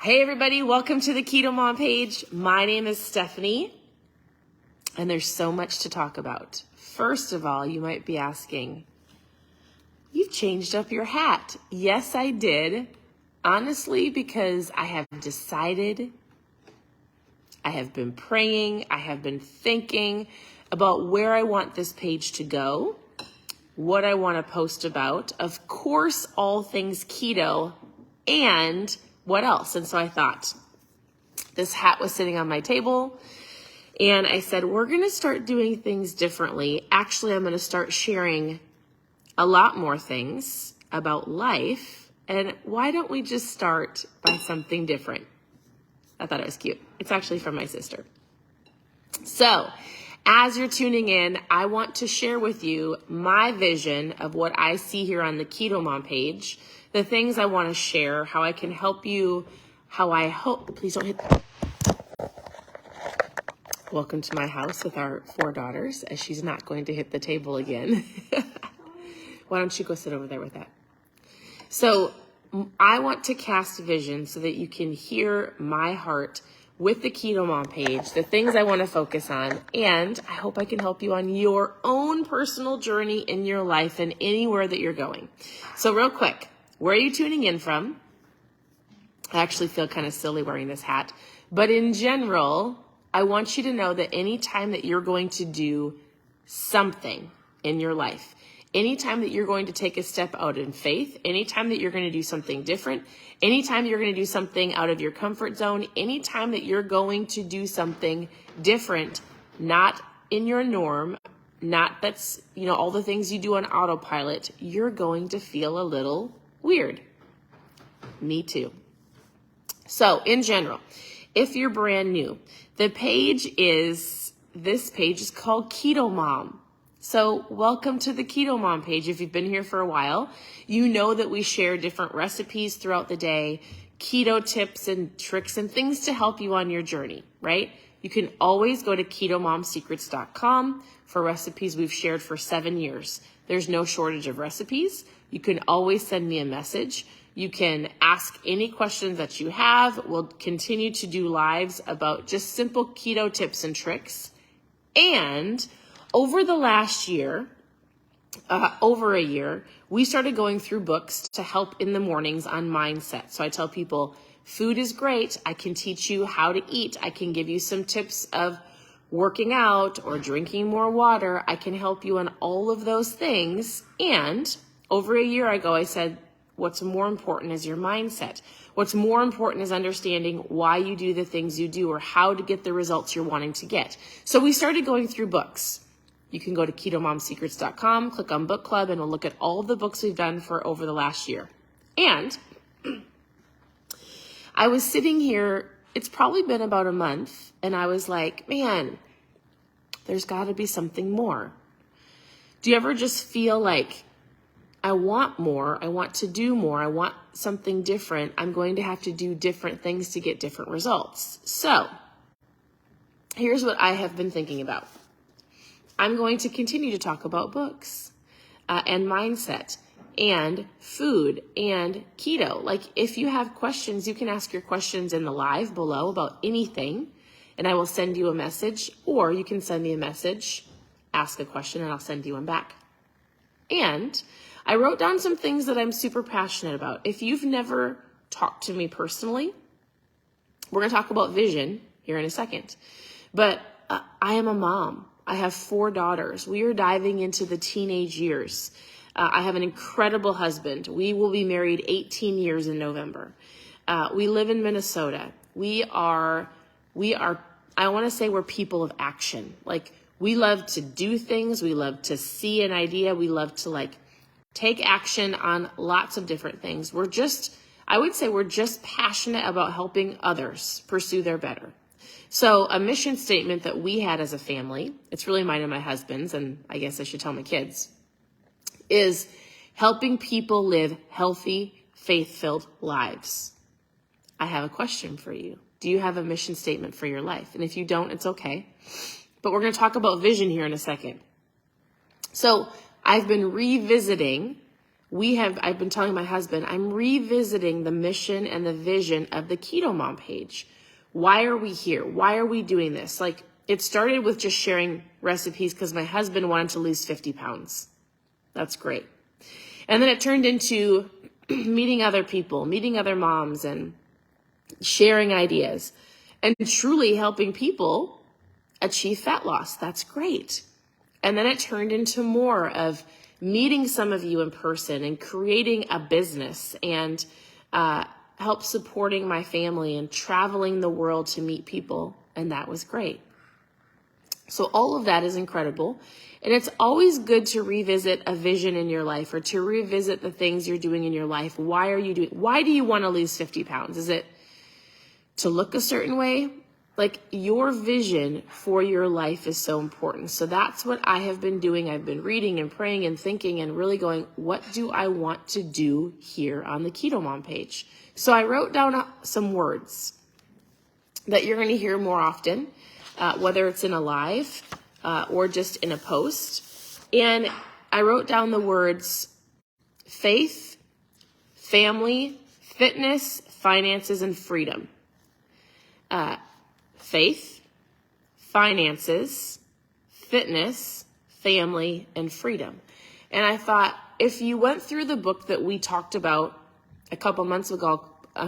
Hey everybody, welcome to the KetoMom page. My name is Stephanie, and there's so much to talk about. First of all, you might be asking, you've changed up your hat. Yes, I did. Honestly, because I have decided, I have been praying, I have been thinking about where I want this page to go, what I want to post about, of course, all things keto, and what else? And so I thought, this hat was sitting on my table, and I said, we're going to start doing things differently. Actually, I'm going to start sharing a lot more things about life, and why don't we just start by something different? I thought it was cute. It's actually from my sister. So, as you're tuning in, I want to share with you my vision of what I see here on the KetoMom page, the things I want to share, how I can help you, how I hope, please don't hit. Welcome to my house with our 4 daughters, as she's not going to hit the table again. Why don't you go sit over there with that? So I want to cast vision so that you can hear my heart with the KetoMom page, the things I want to focus on, and I hope I can help you on your own personal journey in your life and anywhere that you're going. So real quick, where are you tuning in from? I actually feel kind of silly wearing this hat, but in general, I want you to know that anytime that you're going to do something in your life, anytime that you're going to take a step out in faith, anytime that you're going to do something different, anytime you're going to do something out of your comfort zone, anytime that you're going to do something different, not in your norm, not that's, all the things you do on autopilot, you're going to feel a little weird. Me too. So in general, if you're brand new, this page is called KetoMom. So welcome to the KetoMom page. If you've been here for a while, you know that we share different recipes throughout the day, keto tips and tricks and things to help you on your journey, right? You can always go to ketomomsecrets.com for recipes we've shared for 7 years. There's no shortage of recipes. You can always send me a message. You can ask any questions that you have. We'll continue to do lives about just simple keto tips and tricks. And over the last year, over a year, we started going through books to help in the mornings on mindset. So I tell people, food is great. I can teach you how to eat. I can give you some tips of working out or drinking more water. I can help you on all of those things. And over a year ago, I said, what's more important is your mindset. What's more important is understanding why you do the things you do or how to get the results you're wanting to get. So we started going through books. You can go to ketomomsecrets.com, click on book club, and we'll look at all the books we've done for over the last year. And I was sitting here, it's probably been about a month, and I was like, man, there's got to be something more. Do you ever just feel like, I want more, I want to do more, I want something different, I'm going to have to do different things to get different results? So, here's what I have been thinking about. I'm going to continue to talk about books and mindset and food and keto. Like, if you have questions, you can ask your questions in the live below about anything, and I will send you a message, or you can send me a message, ask a question, and I'll send you one back. And I wrote down some things that I'm super passionate about. If you've never talked to me personally, we're going to talk about vision here in a second. But I am a mom. I have 4 daughters. We are diving into the teenage years. I have an incredible husband. We will be married 18 years in November. We live in Minnesota. We are, I want to say we're people of action. Like, we love to do things. We love to see an idea. We love to take action on lots of different things. I would say we're just passionate about helping others pursue their better. So a mission statement that we had as a family, it's really mine and my husband's, and I guess I should tell my kids, is helping people live healthy, faith-filled lives. I have a question for you. Do you have a mission statement for your life? And if you don't, it's okay. But we're going to talk about vision here in a second. So I've been revisiting I've been telling my husband, I'm revisiting the mission and the vision of the KetoMom page. Why are we here? Why are we doing this? Like, it started with just sharing recipes because my husband wanted to lose 50 pounds. That's great. And then it turned into meeting other people, meeting other moms, and sharing ideas, and truly helping people achieve fat loss. That's great. And then it turned into more of meeting some of you in person and creating a business and help supporting my family and traveling the world to meet people. And that was great. So all of that is incredible. And it's always good to revisit a vision in your life or to revisit the things you're doing in your life. Why do you want to lose 50 pounds? Is it to look a certain way? Like, your vision for your life is so important. So that's what I have been doing. I've been reading and praying and thinking and really going, what do I want to do here on the KetoMom page? So I wrote down some words that you're going to hear more often, whether it's in a live or just in a post. And I wrote down the words faith, family, fitness, finances, and freedom. Faith, finances, fitness, family, and freedom. And I thought, if you went through the book that we talked about a couple months ago called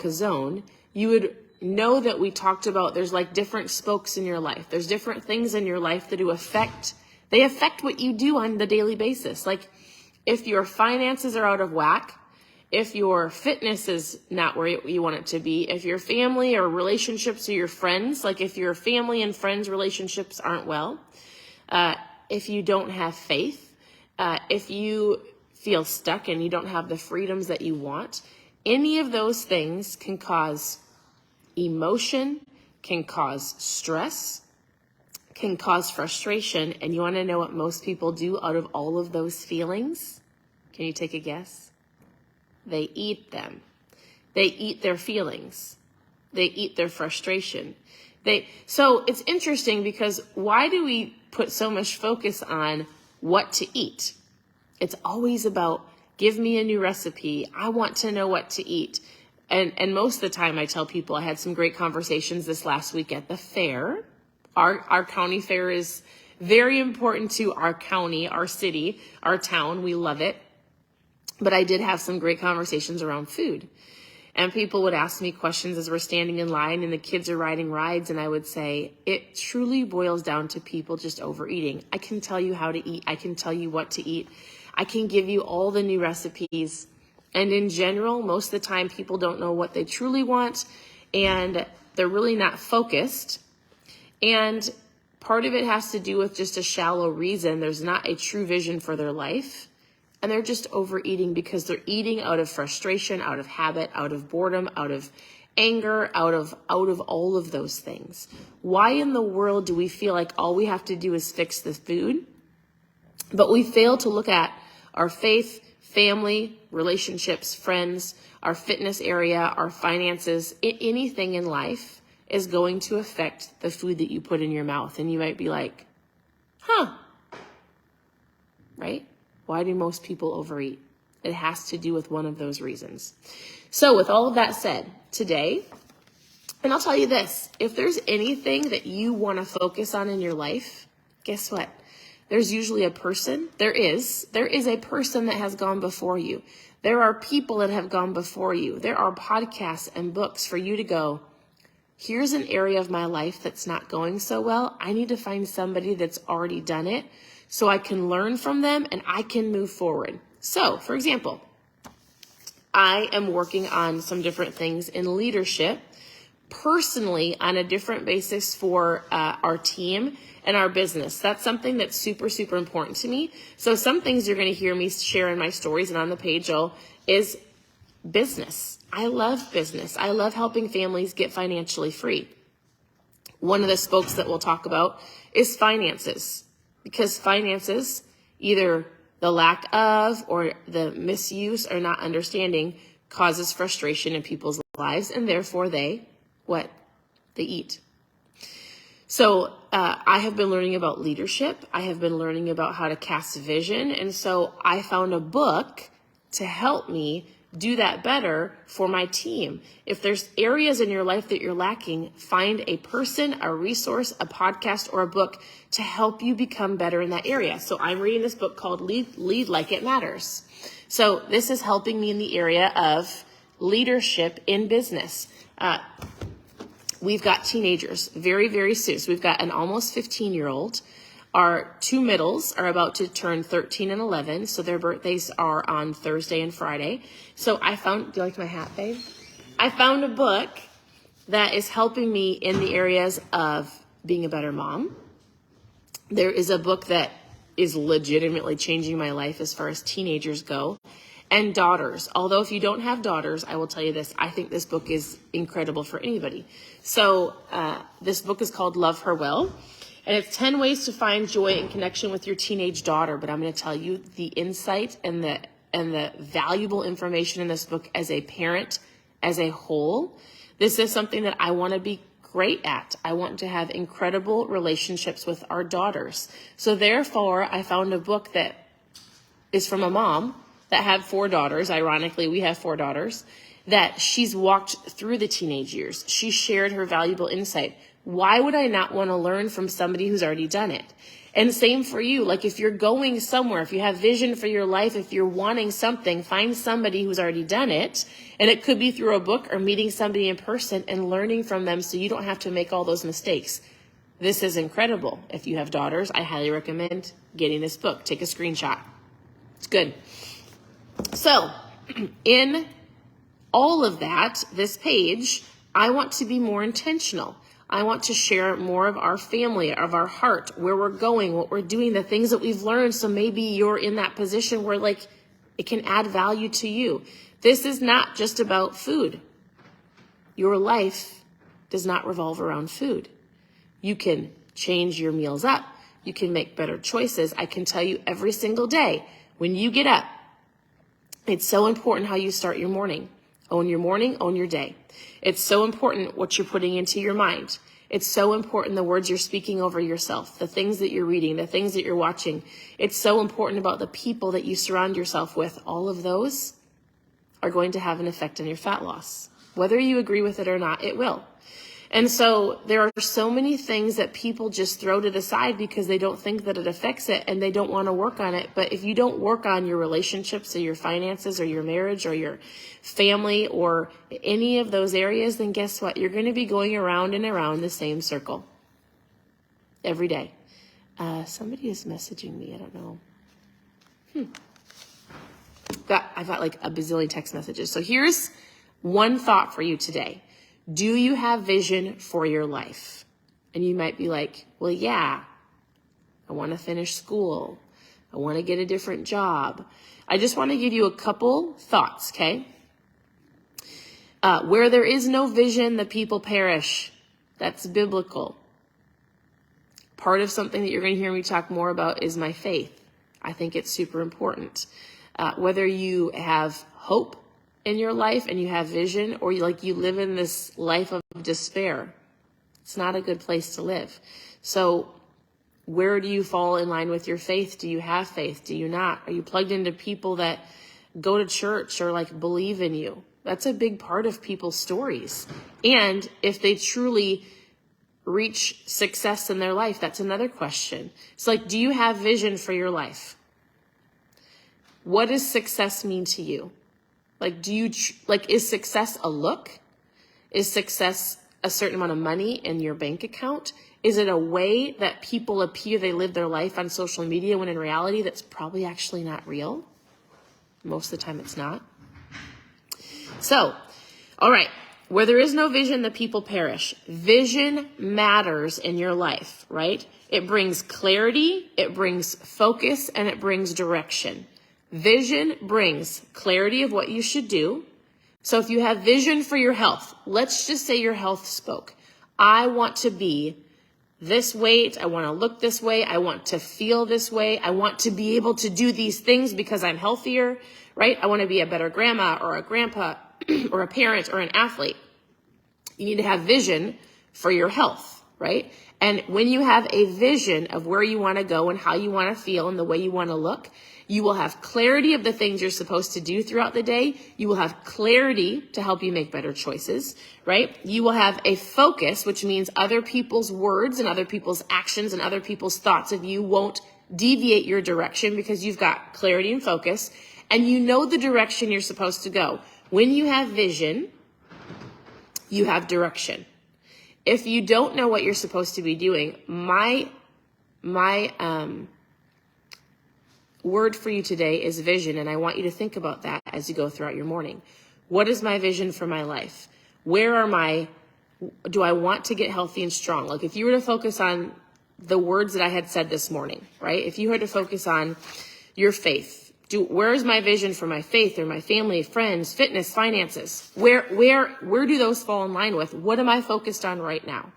Kazone, you would know that we talked about there's like different spokes in your life. There's different things in your life that affect what you do on the daily basis. Like, if your finances are out of whack, if your fitness is not where you want it to be, if your family or relationships or your friends, like if your family and friends relationships aren't well, if you don't have faith, if you feel stuck and you don't have the freedoms that you want, any of those things can cause emotion, can cause stress, can cause frustration. And you want to know what most people do out of all of those feelings? Can you take a guess? They eat them. They eat their feelings. They eat their frustration. So it's interesting because why do we put so much focus on what to eat? It's always about, give me a new recipe. I want to know what to eat. And most of the time I tell people, I had some great conversations this last week at the fair. Our county fair is very important to our county, our city, our town. We love it. But I did have some great conversations around food. And people would ask me questions as we're standing in line and the kids are riding rides. And I would say, it truly boils down to people just overeating. I can tell you how to eat. I can tell you what to eat. I can give you all the new recipes. And in general, most of the time, people don't know what they truly want. And they're really not focused. And part of it has to do with just a shallow reason. There's not a true vision for their life. And they're just overeating because they're eating out of frustration, out of habit, out of boredom, out of anger, out of all of those things. Why in the world do we feel like all we have to do is fix the food? But we fail to look at our faith, family, relationships, friends, our fitness area, our finances. Anything in life is going to affect the food that you put in your mouth. And you might be like, right? Why do most people overeat? It has to do with one of those reasons. So with all of that said, today, and I'll tell you this, if there's anything that you want to focus on in your life, guess what? There's usually a person. There is a person that has gone before you. There are people that have gone before you. There are podcasts and books for you to go, here's an area of my life that's not going so well. I need to find somebody that's already done it, so I can learn from them and I can move forward. So, for example, I am working on some different things in leadership, personally on a different basis for our team and our business. That's something that's super, super important to me. So some things you're going to hear me share in my stories and on the page is business. I love business. I love helping families get financially free. One of the spokes that we'll talk about is finances. Because finances, either the lack of or the misuse or not understanding, causes frustration in people's lives, and therefore they eat. So I have been learning about leadership. I have been learning about how to cast vision. And so I found a book to help me do that better for my team. If there's areas in your life that you're lacking, find a person, a resource, a podcast, or a book to help you become better in that area. So I'm reading this book called Lead Like It Matters. So this is helping me in the area of leadership in business. We've got teenagers very, very soon. So we've got an almost 15-year-old. Our two middles are about to turn 13 and 11. So their birthdays are on Thursday and Friday. So I found, do you like my hat, babe? I found a book that is helping me in the areas of being a better mom. There is a book that is legitimately changing my life as far as teenagers go. And daughters. Although if you don't have daughters, I will tell you this, I think this book is incredible for anybody. So this book is called Love Her Well. And it's 10 ways to find joy and connection with your teenage daughter. But I'm going to tell you the insight and the valuable information in this book as a parent, as a whole. This is something that I want to be great at. I want to have incredible relationships with our daughters. So therefore, I found a book that is from a mom that had 4 daughters. Ironically, we have 4 daughters, that she's walked through the teenage years. She shared her valuable insight. Why would I not want to learn from somebody who's already done it? And same for you. Like if you're going somewhere, if you have vision for your life, if you're wanting something, find somebody who's already done it. And it could be through a book or meeting somebody in person and learning from them so you don't have to make all those mistakes. This is incredible. If you have daughters, I highly recommend getting this book. Take a screenshot. It's good. So in all of that, this page, I want to be more intentional. I want to share more of our family, of our heart, where we're going, what we're doing, the things that we've learned. So maybe you're in that position where like it can add value to you. This is not just about food. Your life does not revolve around food. You can change your meals up. You can make better choices. I can tell you every single day when you get up, it's so important how you start your morning. Own your morning, own your day. It's so important what you're putting into your mind. It's so important the words you're speaking over yourself, the things that you're reading, the things that you're watching. It's so important about the people that you surround yourself with. All of those are going to have an effect on your fat loss. Whether you agree with it or not, it will. And so there are so many things that people just throw to the side because they don't think that it affects it and they don't want to work on it. But if you don't work on your relationships or your finances or your marriage or your family or any of those areas, then guess what? You're going to be going around and around the same circle every day. Somebody is messaging me. I don't know. I've got like a bazillion text messages. So here's one thought for you today. Do you have vision for your life? And you might be like, well, yeah, I want to finish school. I want to get a different job. I just want to give you a couple thoughts, okay? Where there is no vision, the people perish. That's biblical. Part of something that you're going to hear me talk more about is my faith. I think it's super important. Whether you have hope in your life and you have vision, or you live in this life of despair, it's not a good place to live. So where do you fall in line with your faith? Do you have faith? Do you not? Are you plugged into people that go to church or like believe in you? That's a big part of people's stories. And if they truly reach success in their life, that's another question. It's like, do you have vision for your life? What does success mean to you? Like, is success a look? Is success a certain amount of money in your bank account? Is it a way that people appear they live their life on social media when in reality that's probably actually not real? Most of the time it's not. So, all right. Where there is no vision, the people perish. Vision matters in your life, right? It brings clarity, it brings focus, and it brings direction. Vision brings clarity of what you should do. So if you have vision for your health, let's just say your health spoke. I want to be this weight. I want to look this way. I want to feel this way. I want to be able to do these things because I'm healthier, right? I want to be a better grandma or a grandpa or a parent or an athlete. You need to have vision for your health. right? And when you have a vision of where you want to go and how you want to feel and the way you want to look, you will have clarity of the things you're supposed to do throughout the day. You will have clarity to help you make better choices, right? You will have a focus, which means other people's words and other people's actions and other people's thoughts of you won't deviate your direction because you've got clarity and focus, and you know the direction you're supposed to go. When you have vision, you have direction. If you don't know what you're supposed to be doing, my word for you today is vision, and I want you to think about that as you go throughout your morning. What is my vision for my life? Do I want to get healthy and strong? Like if you were to focus on the words that I had said this morning, right? If you had to focus on your faith, where is my vision for my faith or my family, friends, fitness, finances? Where do those fall in line with? What am I focused on right now?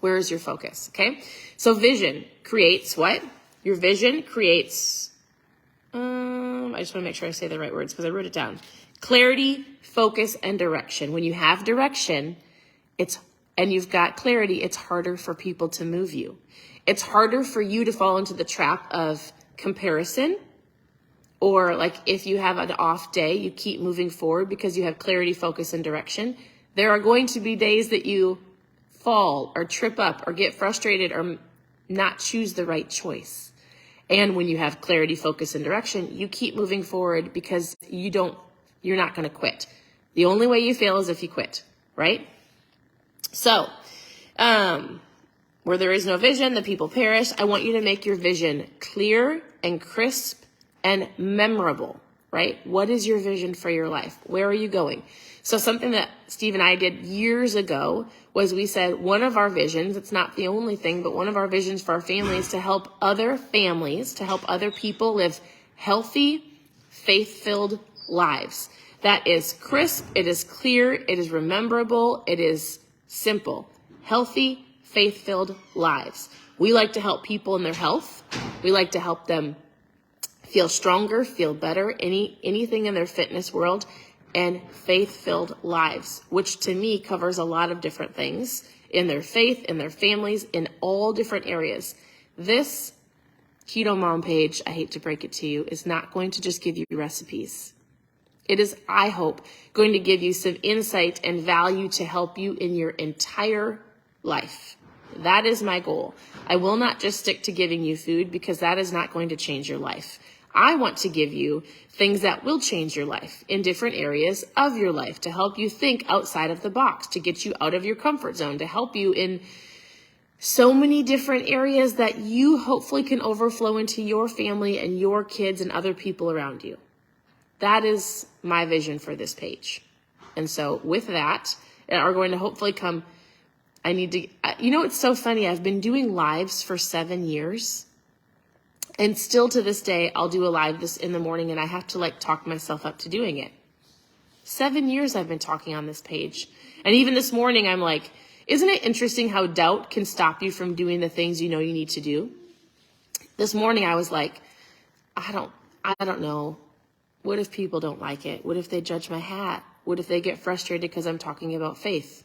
Where is your focus? Okay. So vision creates what? Your vision creates, I just want to make sure I say the right words because I wrote it down. Clarity, focus, and direction. When you have direction, and you've got clarity, it's harder for people to move you. It's harder for you to fall into the trap of comparison, or like if you have an off day, you keep moving forward because you have clarity, focus, and direction. There are going to be days that you fall or trip up or get frustrated or not choose the right choice. And when you have clarity, focus, and direction, you keep moving forward because you're not going to quit. The only way you fail is if you quit, right? So, where there is no vision, the people perish. I want you to make your vision clear and crisp and memorable, right? What is your vision for your life? Where are you going? So something that Steve and I did years ago was we said one of our visions, it's not the only thing, but one of our visions for our family is to help other families, to help other people live healthy, faith-filled lives. That is crisp, it is clear, it is rememberable, it is simple. Healthy, faith-filled lives. We like to help people in their health. We like to help them feel stronger, feel better, anything in their fitness world, and faith-filled lives, which to me covers a lot of different things in their faith, in their families, in all different areas. This KetoMom page, I hate to break it to you, is not going to just give you recipes. It is, I hope, going to give you some insight and value to help you in your entire life. That is my goal. I will not just stick to giving you food because that is not going to change your life. I want to give you things that will change your life in different areas of your life to help you think outside of the box, to get you out of your comfort zone, to help you in so many different areas that you hopefully can overflow into your family and your kids and other people around you. That is my vision for this page. And so with that, are going to hopefully come, it's so funny. I've been doing lives for 7 years. And still to this day, I'll do a live this in the morning and I have to talk myself up to doing it. 7 years I've been talking on this page. And even this morning, I'm like, isn't it interesting how doubt can stop you from doing the things you know you need to do? This morning I was like, I don't know. What if people don't like it? What if they judge my hat? What if they get frustrated because I'm talking about faith?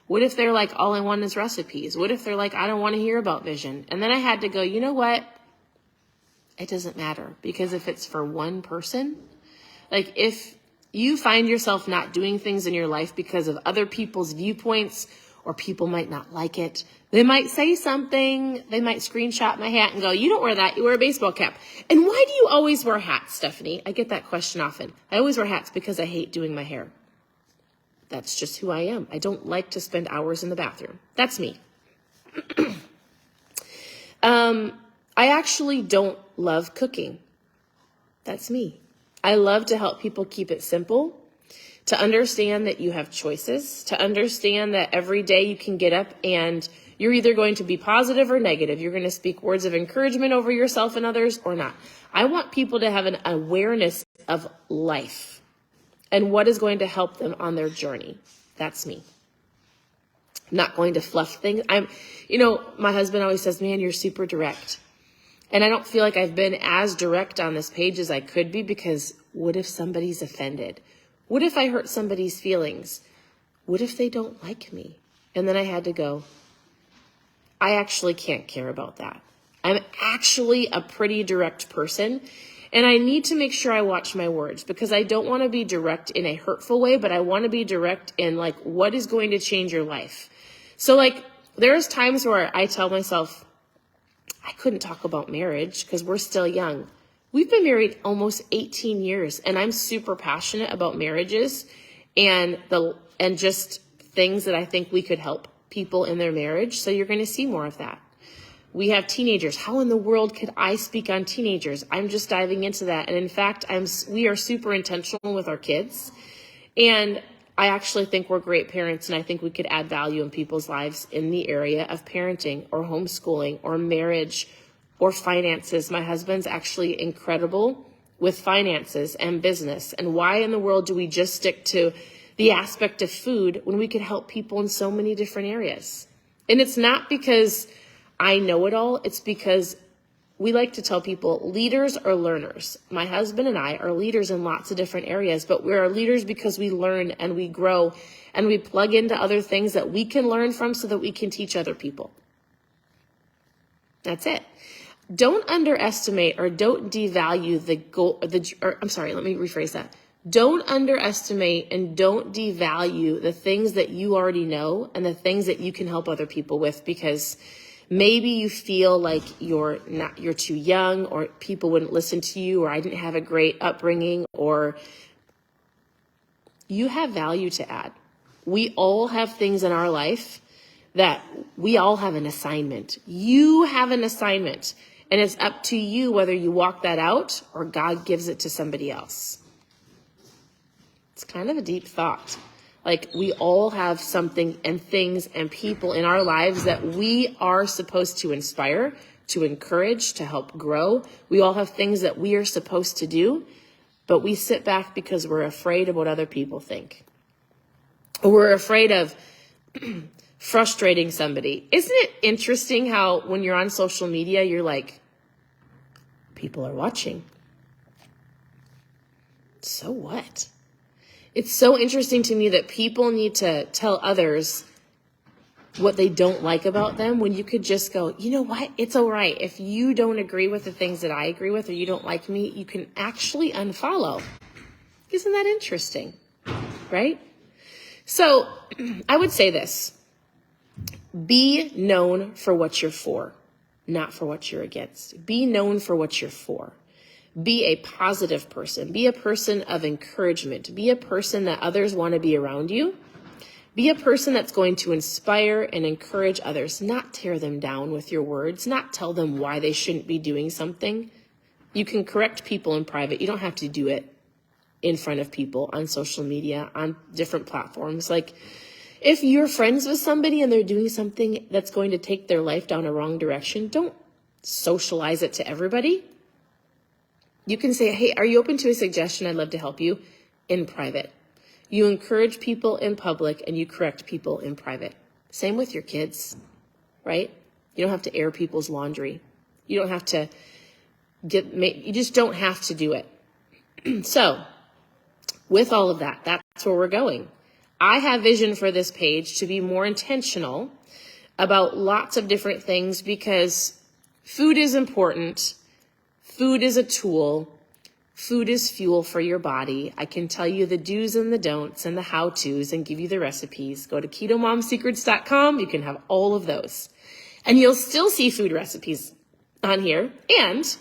What if they're like, all I want is recipes? What if they're like, I don't want to hear about vision? And then I had to go, you know what? It doesn't matter, because if it's for one person, if you find yourself not doing things in your life because of other people's viewpoints, or people might not like it, they might say something, they might screenshot my hat and go, you don't wear that, you wear a baseball cap. And why do you always wear hats, Stephanie? I get that question often. I always wear hats because I hate doing my hair. That's just who I am. I don't like to spend hours in the bathroom. That's me. I actually don't love cooking. That's me. I love to help people keep it simple, to understand that you have choices, to understand that every day you can get up and you're either going to be positive or negative. You're going to speak words of encouragement over yourself and others or not. I want people to have an awareness of life and what is going to help them on their journey. That's me. I'm not going to fluff things. My husband always says, man, you're super direct. And I don't feel like I've been as direct on this page as I could be, because what if somebody's offended? What if I hurt somebody's feelings? What if they don't like me? And then I had to go, I actually can't care about that. I'm actually a pretty direct person, and I need to make sure I watch my words because I don't want to be direct in a hurtful way, but I want to be direct in like what is going to change your life. So like there's times where I tell myself, I couldn't talk about marriage because we're still young. We've been married almost 18 years, and I'm super passionate about marriages and just things that I think we could help people in their marriage. So you're going to see more of that. We have teenagers. How in the world could I speak on teenagers? I'm just diving into that. And in fact, we are super intentional with our kids. And I actually think we're great parents, and I think we could add value in people's lives in the area of parenting or homeschooling or marriage or finances. My husband's actually incredible with finances and business. And why in the world do we just stick to the aspect of food when we could help people in so many different areas? And it's not because I know it all. It's because we like to tell people leaders are learners. My husband and I are leaders in lots of different areas, but we are leaders because we learn and we grow and we plug into other things that we can learn from so that we can teach other people. That's it. Don't underestimate or don't devalue the goal. Let me rephrase that. Don't underestimate and don't devalue the things that you already know and the things that you can help other people with, because maybe you feel like you're too young, or people wouldn't listen to you, or I didn't have a great upbringing, or you have value to add. We all have things in our life that we all have an assignment. You have an assignment, and it's up to you whether you walk that out or God gives it to somebody else. It's kind of a deep thought. Like, we all have something and things and people in our lives that we are supposed to inspire, to encourage, to help grow. We all have things that we are supposed to do, but we sit back because we're afraid of what other people think. Or we're afraid of frustrating somebody. Isn't it interesting how when you're on social media, you're like, people are watching. So what? It's so interesting to me that people need to tell others what they don't like about them when you could just go, you know what? It's all right. If you don't agree with the things that I agree with, or you don't like me, you can actually unfollow. Isn't that interesting? Right? So I would say this. Be known for what you're for, not for what you're against. Be known for what you're for. Be a positive person. Be a person of encouragement. Be a person that others want to be around you. Be a person that's going to inspire and encourage others, not tear them down with your words, not tell them why they shouldn't be doing something. You can correct people in private. You don't have to do it in front of people on social media, on different platforms. Like, if you're friends with somebody and they're doing something that's going to take their life down a wrong direction, don't socialize it to everybody. You can say, hey, are you open to a suggestion? I'd love to help you, in private. You encourage people in public and you correct people in private. Same with your kids, right? You don't have to air people's laundry. You don't have to you just don't have to do it. So with all of that, that's where we're going. I have vision for this page to be more intentional about lots of different things, because food is important. Food is a tool. Food is fuel for your body. I can tell you the do's and the don'ts and the how-tos and give you the recipes. Go to KetoMomSecrets.com. You can have all of those. And you'll still see food recipes on here. And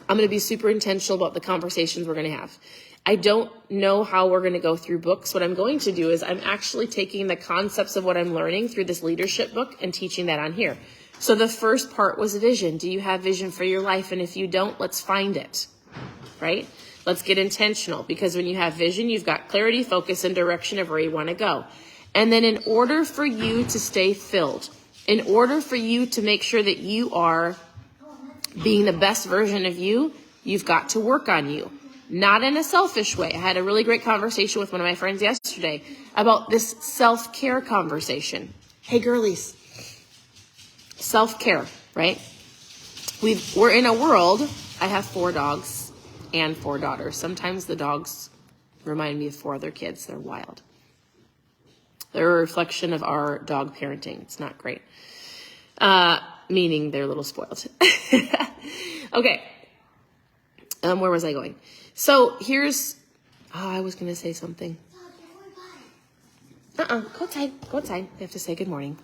I'm going to be super intentional about the conversations we're going to have. I don't know how we're going to go through books. What I'm going to do is I'm actually taking the concepts of what I'm learning through this leadership book and teaching that on here. So the first part was vision. Do you have vision for your life? And if you don't, let's find it, right? Let's get intentional, because when you have vision, you've got clarity, focus, and direction of where you want to go. And then in order for you to stay filled, in order for you to make sure that you are being the best version of you, you've got to work on you. Not in a selfish way. I had a really great conversation with one of my friends yesterday about this self-care conversation. Hey, girlies. Self-care, right? We're in a world. I have 4 dogs and 4 daughters. Sometimes the dogs remind me of 4 other kids. They're wild. They're a reflection of our dog parenting. It's not great. Meaning they're a little spoiled. Okay. Where was I going? So here's, I was going to say something. Go outside. Go outside. I have to say good morning.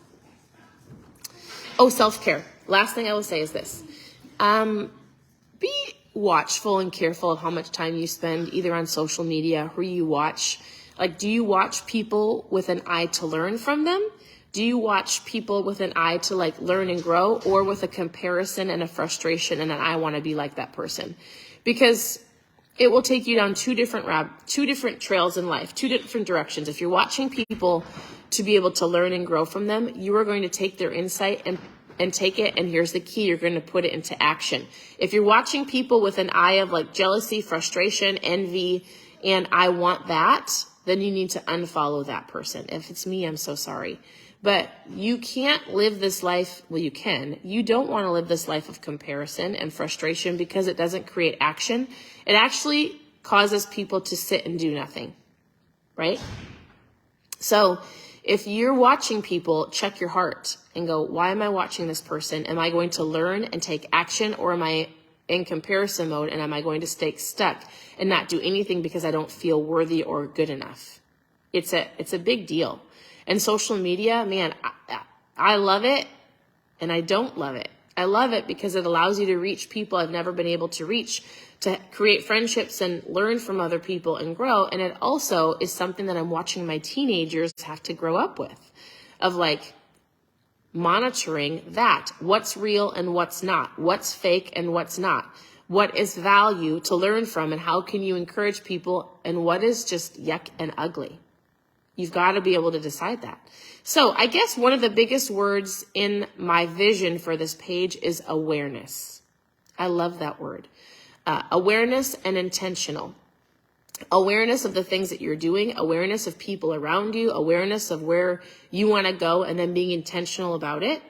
Oh, self-care. Last thing I will say is this. Be watchful and careful of how much time you spend either on social media, who you watch. Like, do you watch people with an eye to learn from them? Do you watch people with an eye to like learn and grow, or with a comparison and a frustration and an I want to be like that person? Because it will take you down two different trails in life, two different directions. If you're watching people to be able to learn and grow from them, you are going to take their insight and take it, and here's the key, you're going to put it into action. If you're watching people with an eye of like jealousy, frustration, envy, and I want that, then you need to unfollow that person. If it's me, I'm so sorry. But you can't live this life, well, you can. You don't want to live this life of comparison and frustration because it doesn't create action. It actually causes people to sit and do nothing, right? So if you're watching people, check your heart and go, why am I watching this person? Am I going to learn and take action, or am I in comparison mode, and am I going to stay stuck and not do anything because I don't feel worthy or good enough? It's a big deal. And social media, man, I love it and I don't love it. I love it because it allows you to reach people I've never been able to reach, to create friendships and learn from other people and grow. And it also is something that I'm watching my teenagers have to grow up with, of like monitoring that. What's real and what's not? What's fake and what's not? What is value to learn from, and how can you encourage people, and what is just yuck and ugly? You've got to be able to decide that. So I guess one of the biggest words in my vision for this page is awareness. I love that word. Awareness and intentional. Awareness of the things that you're doing, awareness of people around you, awareness of where you want to go, and then being intentional about it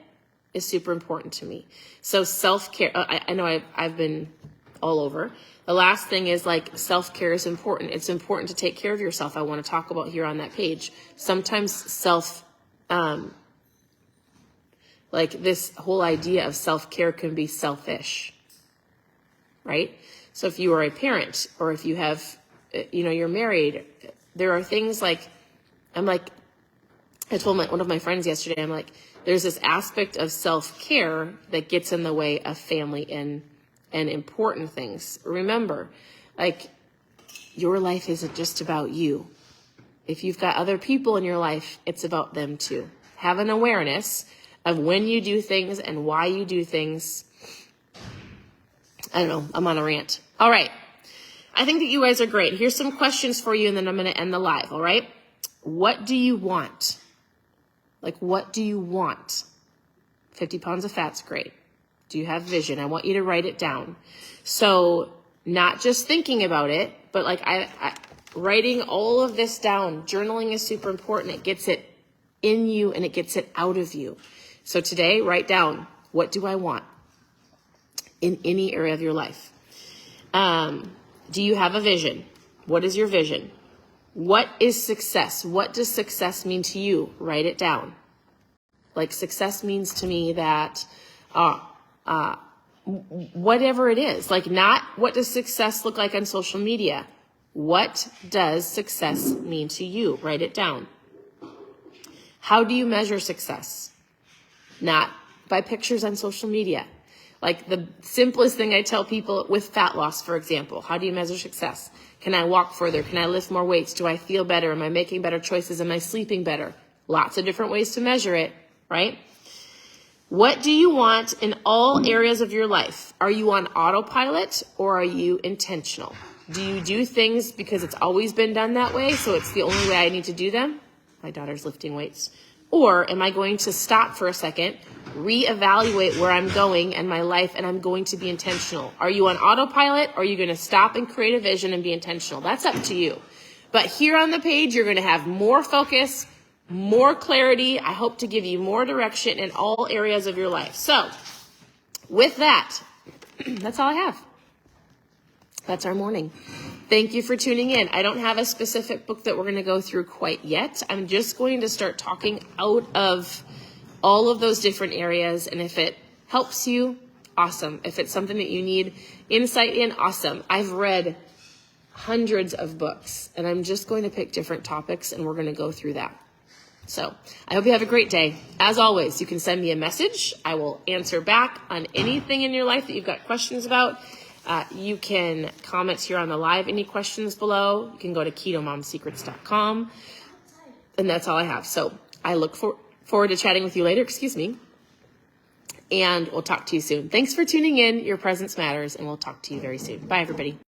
is super important to me. So self-care, I know I've been all over. The last thing is like self-care is important. It's important to take care of yourself. I want to talk about here on that page. Sometimes like this whole idea of self-care can be selfish, right? So if you are a parent, or if you have, you're married, there are things like, I told one of my friends yesterday, I'm like, there's this aspect of self-care that gets in the way of family and important things. Remember, like, your life isn't just about you. If you've got other people in your life, it's about them too. Have an awareness of when you do things and why you do things. I don't know, I'm on a rant. All right. I think that you guys are great. Here's some questions for you, and then I'm going to end the live, all right? What do you want? Like, what do you want? 50 pounds of fat's great. Do you have vision? I want you to write it down. So not just thinking about it, but like I writing all of this down. Journaling is super important. It gets it in you and it gets it out of you. So today, write down, what do I want in any area of your life? Do you have a vision? What is your vision? What is success? What does success mean to you? Write it down. Like, success means to me that, whatever it is, like, not what does success look like on social media? What does success mean to you? Write it down. How do you measure success? Not by pictures on social media. Like, the simplest thing I tell people with fat loss, for example, how do you measure success? Can I walk further? Can I lift more weights? Do I feel better? Am I making better choices? Am I sleeping better? Lots of different ways to measure it, right? What do you want in all areas of your life? Are you on autopilot, or are you intentional? Do you do things because it's always been done that way, so it's the only way I need to do them? My daughter's lifting weights. Or am I going to stop for a second, reevaluate where I'm going and my life, and I'm going to be intentional? Are you on autopilot, or are you going to stop and create a vision and be intentional? That's up to you. But here on the page, you're going to have more focus, more clarity. I hope to give you more direction in all areas of your life. So with that, that's all I have. That's our morning. Thank you for tuning in. I don't have a specific book that we're going to go through quite yet. I'm just going to start talking out of all of those different areas. And if it helps you, awesome. If it's something that you need insight in, awesome. I've read hundreds of books, and I'm just going to pick different topics, and we're going to go through that. So I hope you have a great day. As always, you can send me a message. I will answer back on anything in your life that you've got questions about. You can comment here on the live any questions below. You can go to ketomomsecrets.com. And that's all I have. So I look forward to chatting with you later. And we'll talk to you soon. Thanks for tuning in. Your presence matters, and we'll talk to you very soon. Bye, everybody.